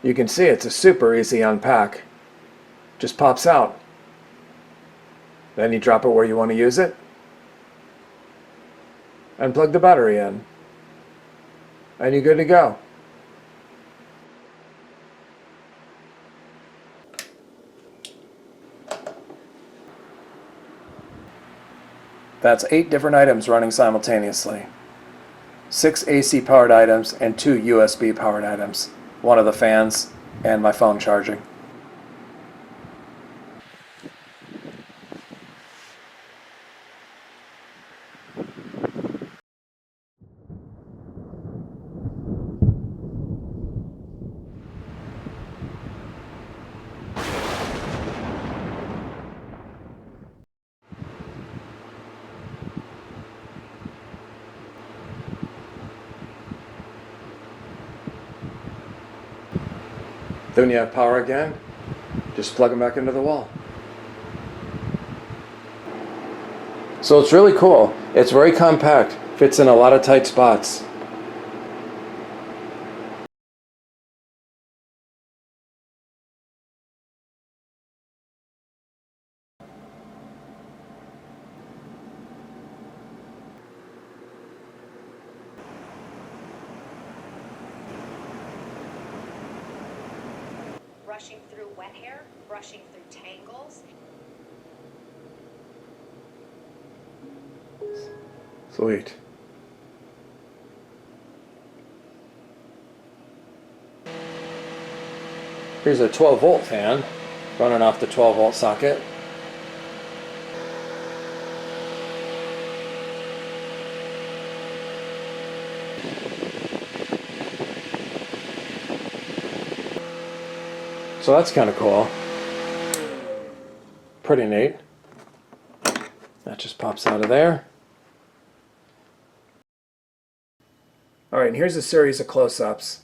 You can see it's a super easy unpack. Just pops out. Then you drop it where you want to use it and plug the battery in. And you're good to go. That's 8 different items running simultaneously. 6 AC powered items and 2 USB powered items. One of the fans and my phone charging. Then when you have power again, just plug them back into the wall. So it's really cool. It's very compact, fits in a lot of tight spots. Brushing through wet hair, brushing through tangles. Sweet. Here's a 12-volt fan running off the 12-volt socket. So that's kind of cool. Pretty neat. That just pops out of there. Alright, and here's a series of close-ups.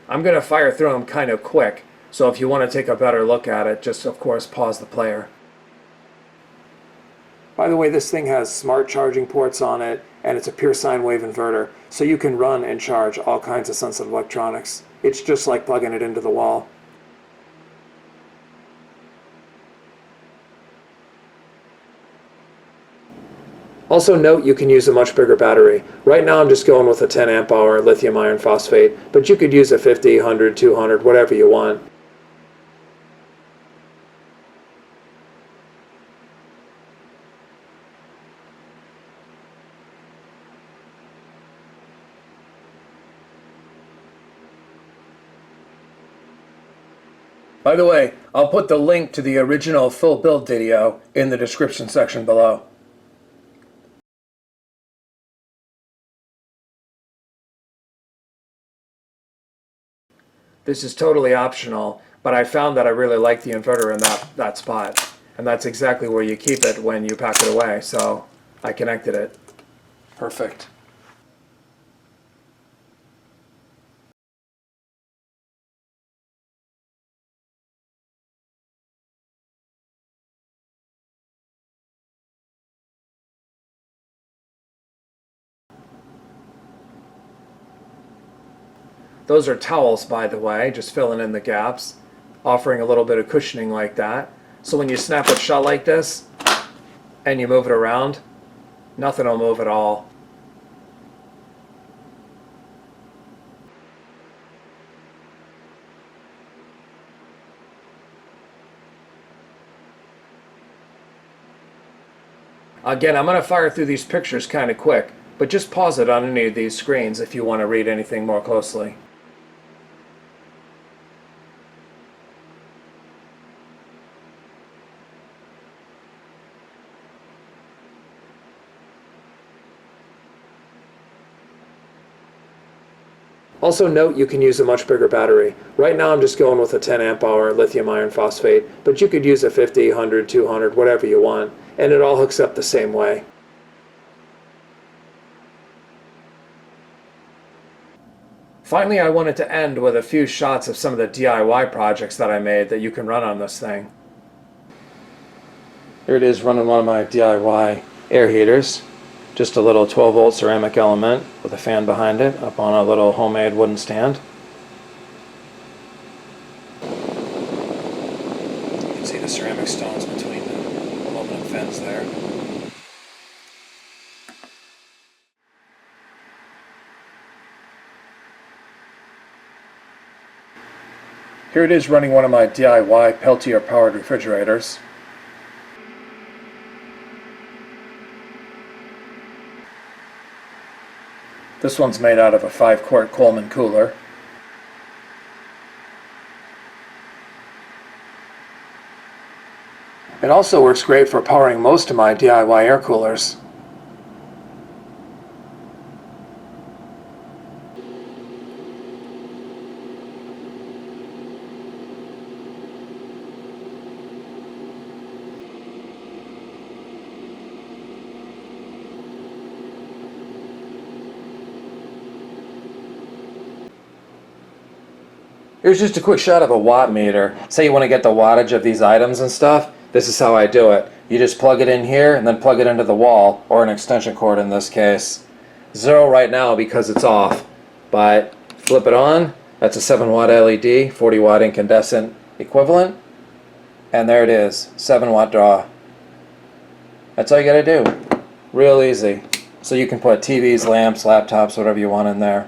I'm going to fire through them kind of quick, so if you want to take a better look at it, just of course pause the player. By the way, this thing has smart charging ports on it, and it's a pure sine wave inverter, so you can run and charge all kinds of sensitive electronics. It's just like plugging it into the wall. Also note you can use a much bigger battery. Right now I'm just going with a 10 amp hour lithium iron phosphate, but you could use a 50, 100, 200, whatever you want. By the way, I'll put the link to the original full build video in the description section below. This is totally optional, but I found that I really like the inverter in that spot. And that's exactly where you keep it when you pack it away, so I connected it. Perfect. Those are towels, by the way, just filling in the gaps, offering a little bit of cushioning like that. So when you snap it shut like this, and you move it around, nothing will move at all. Again, I'm going to fire through these pictures kind of quick, but just pause it on any of these screens if you want to read anything more closely. Also note you can use a much bigger battery. Right now I'm just going with a 10 amp hour lithium iron phosphate, but you could use a 50, 100, 200, whatever you want, and it all hooks up the same way. Finally, I wanted to end with a few shots of some of the DIY projects that I made that you can run on this thing. Here it is running one of my DIY air heaters. Just a little 12-volt ceramic element with a fan behind it up on a little homemade wooden stand. almost there. Here it is running one of my DIY Peltier powered refrigerators. This one's made out of a 5-quart Coleman cooler. It also works great for powering most of my DIY air coolers. Here's just a quick shot of a watt meter. Say you want to get the wattage of these items and stuff. This is how I do it. You just plug it in here and then plug it into the wall, or an extension cord in this case. 0 right now because it's off, but flip it on. That's a 7-watt LED, 40-watt incandescent equivalent, and there it is, 7-watt draw. That's all you gotta do. Real easy. So you can put TVs, lamps, laptops, whatever you want in there.